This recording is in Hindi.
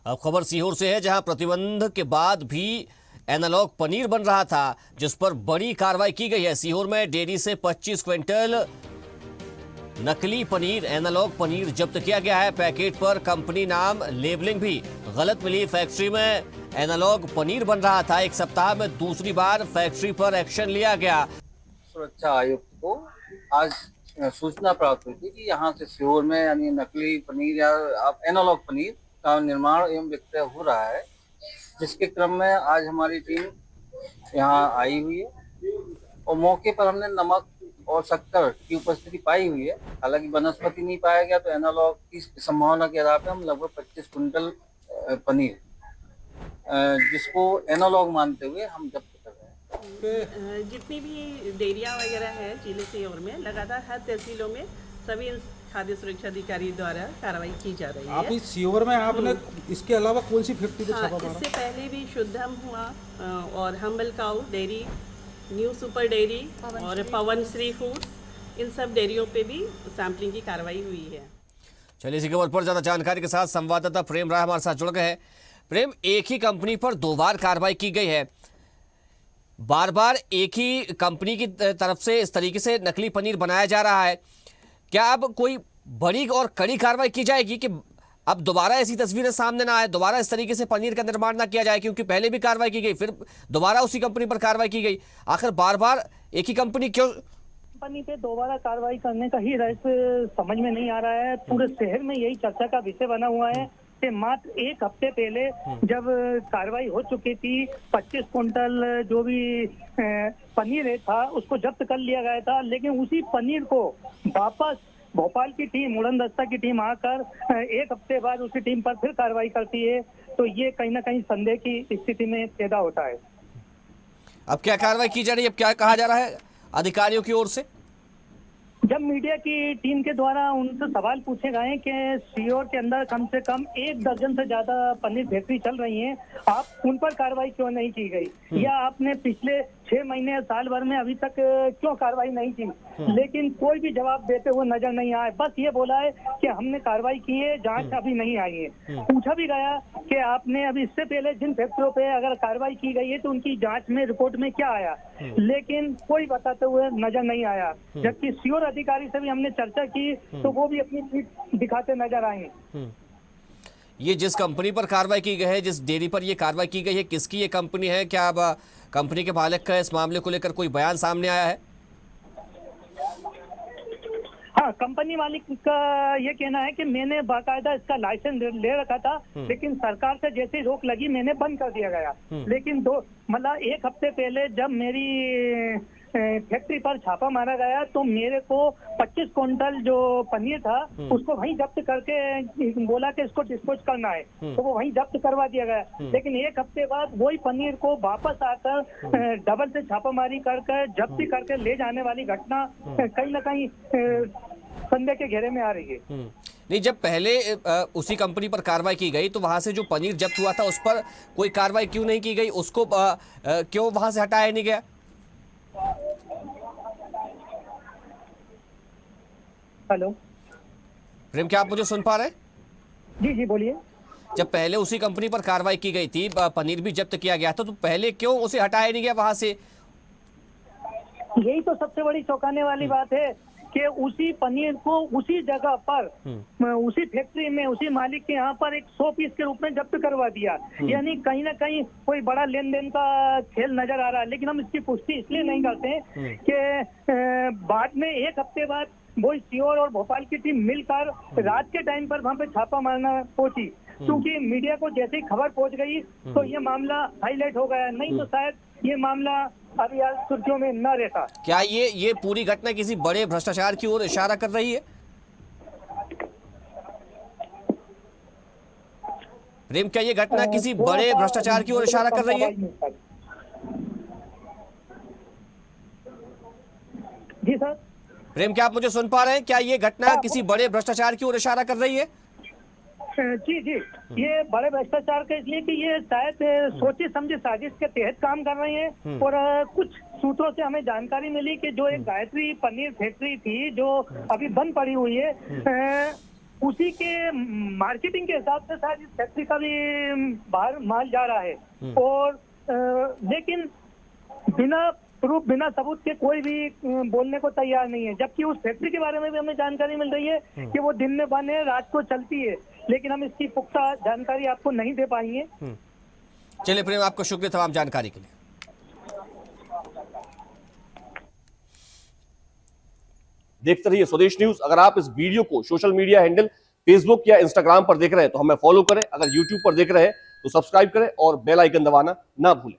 अब खबर सीहोर से है, जहां प्रतिबंध के बाद भी एनालॉग पनीर बन रहा था, जिस पर बड़ी कार्रवाई की गई है। सीहोर में डेयरी से 25 क्विंटल नकली पनीर, एनालॉग पनीर जब्त किया गया है। पैकेट पर कंपनी नाम, लेबलिंग भी गलत मिली। फैक्ट्री में एनालॉग पनीर बन रहा था। एक सप्ताह में दूसरी बार फैक्ट्री पर एक्शन लिया गया। सुरक्षा आयुक्त को आज सूचना प्राप्त हुई थी कि यहाँ से सीहोर में यानी नकली पनीर या एनालॉग पनीर का निर्माण एवं विक्रय हो रहा है, जिसके क्रम में आज हमारी टीम यहाँ आई हुई है और मौके पर हमने नमक और शक्कर की उपस्थिति पाई हुई है। हालांकि वनस्पति नहीं पाया गया, तो एनालॉग की संभावना के आधार पर हम लगभग 25 कुंटल पनीर, जिसको एनालॉग मानते हुए हम जब्त कर रहे हैं। जितनी भी डेयरियाँ वगैरह है जिले सीहोर में, लगातार हर तहसीलों में सभी खाद्य सुरक्षा अधिकारी द्वारा कार्रवाई की जा रही है। आप इस सीहोर में आपने इसके अलावा कौन सी फैक्ट्री पे छापा मारा? इससे पहले भी शुद्धम हुआ और हम्बल काऊ डेयरी, न्यू सुपर डेयरी और पवन श्री फूड्स, इन सब डेयरियों पे भी सैंपलिंग की कार्रवाई हुई है। चलिए, इसी खबर पर ज्यादा जानकारी के साथ संवाददाता प्रेम राय हमारे साथ जुड़ गए हैं। प्रेम, एक ही कंपनी पर 2 बार कार्रवाई की गई है, बार बार एक ही कंपनी की तरफ से इस तरीके से नकली पनीर बनाया जा रहा है। क्या अब कोई बड़ी और कड़ी कार्रवाई की जाएगी कि अब दोबारा ऐसी तस्वीरें सामने ना आए, दोबारा इस तरीके से पनीर का निर्माण ना किया जाए? क्योंकि पहले भी कार्रवाई की गई, फिर दोबारा उसी कंपनी पर कार्रवाई की गई। आखिर बार बार एक ही कंपनी क्यों? कंपनी पे दोबारा कार्रवाई करने का ही रहस्य समझ में नहीं आ रहा है। पूरे शहर में यही चर्चा का विषय बना हुआ है कि मात्र एक हफ्ते पहले जब कार्रवाई हो चुकी थी, 25 कुंटल जो भी पनीर था उसको जब्त कर लिया गया था, लेकिन उसी पनीर को वापस भोपाल की टीम, उड़न दस्ता की टीम आकर एक हफ्ते बाद उसी टीम पर फिर कार्रवाई करती है, तो ये कहीं ना कहीं संदेह की स्थिति में पैदा होता है। अब क्या कार्रवाई की जा रही है? अब क्या कहा जा रहा है अधिकारियों की ओर से? जब मीडिया की टीम के द्वारा उनसे सवाल पूछे गए कि सीहोर के अंदर कम से कम 1 दर्जन से ज्यादा पनीर फैक्ट्री चल रही हैं, आप उन पर कार्रवाई क्यों नहीं की गई, या आपने पिछले 6 महीने या साल भर में अभी तक क्यों कार्रवाई नहीं की? लेकिन कोई भी जवाब देते हुए नजर नहीं आए। बस ये बोला है कि हमने कार्रवाई की है, जांच अभी नहीं आई है। पूछा भी गया कि आपने अभी इससे पहले जिन फैक्ट्रियों पे अगर कार्रवाई की गई है तो उनकी जांच में, रिपोर्ट में क्या आया, लेकिन कोई बताते हुए नजर नहीं आया। जबकि सीहोर अधिकारी से भी हमने चर्चा की तो वो भी अपनी पीठ दिखाते नजर आए। ये जिस कंपनी पर कार्रवाई की गई है, जिस डेयरी पर ये कार्रवाई की गई है, किसकी ये कंपनी है? क्या अब कंपनी के मालिक का इस मामले को लेकर कोई बयान सामने आया है? हाँ, कंपनी मालिक का ये कहना है कि मैंने बाकायदा इसका लाइसेंस ले रखा था, लेकिन सरकार से जैसे रोक लगी मैंने बंद कर दिया गया। लेकिन मतलब एक हफ्ते पहले जब मेरी फैक्ट्री पर छापा मारा गया तो मेरे को 25 कुंटल जो पनीर था उसको वहीं जब्त करके बोला कि इसको डिस्पोज करना है, तो वो वहीं जब्त करवा दिया गया। लेकिन एक हफ्ते बाद वही पनीर को वापस आकर डबल से छापामारी करके जब्ती करके ले जाने वाली घटना कहीं ना कहीं संदेह के घेरे में आ रही है। नहीं, जब पहले उसी कंपनी पर कार्रवाई की गई तो वहां से जो पनीर जब्त हुआ था उस पर कोई कार्रवाई क्यों नहीं की गई? उसको क्यों वहां से हटाया नहीं गया? हेलो प्रेम, क्या आप मुझे सुन पा रहे हैं? जी जी बोलिए। जब पहले उसी कंपनी पर कार्रवाई की गई थी, पनीर भी जब्त किया गया था, तो पहले क्यों उसे हटाया नहीं गया वहां से? यही तो सबसे बड़ी चौंकाने वाली बात है कि उसी पनीर को उसी जगह पर, उसी फैक्ट्री में, उसी मालिक के यहाँ पर 100 पीस के रूप में जब्त करवा दिया। यानी कहीं ना कहीं कोई बड़ा लेन देन का खेल नजर आ रहा है। लेकिन हम इसकी पुष्टि इसलिए नहीं करते हैं कि बाद में एक हफ्ते बाद वो सीहोर और भोपाल की टीम मिलकर रात के टाइम पर वहाँ पे छापा मारना पहुंची, क्योंकि मीडिया को जैसे ही खबर पहुंच गई तो ये मामला हाईलाइट हो गया। नहीं तो शायद ये मामला अभी आज सुर्खियों में न रहता। क्या ये पूरी घटना किसी बड़े भ्रष्टाचार की ओर इशारा कर रही है? प्रेम, क्या ये घटना किसी बड़े भ्रष्टाचार की ओर इशारा कर रही है? जी सर। प्रेम, क्या आप मुझे सुन पा रहे हैं? क्या ये घटना किसी बड़े भ्रष्टाचार की ओर इशारा कर रही है? जी जी, ये बड़े भ्रष्टाचार के इसलिए कि ये शायद सोचे समझे साजिश के तहत काम कर रहे हैं। और कुछ सूत्रों से हमें जानकारी मिली कि जो एक गायत्री पनीर फैक्ट्री थी जो अभी बंद पड़ी हुई है, उसी के मार्केटिंग के हिसाब से शायद इस फैक्ट्री का भी बाहर माल जा रहा है। और लेकिन बिना प्रूफ, बिना सबूत के कोई भी बोलने को तैयार नहीं है। जबकि उस फैक्ट्री के बारे में भी हमें जानकारी मिल रही है कि वो दिन में बंद है, रात को चलती है, लेकिन हम इसकी पुख्ता जानकारी आपको नहीं दे पाएंगे। चलिए प्रेम, आपको शुक्रिया तमाम जानकारी के लिए। देखते रहिए स्वदेश न्यूज। अगर आप इस वीडियो को सोशल मीडिया हैंडल फेसबुक या इंस्टाग्राम पर देख रहे हैं तो हमें फॉलो करें, अगर यूट्यूब पर देख रहे हैं तो सब्सक्राइब करें और बेल आइकन दबाना ना भूलें।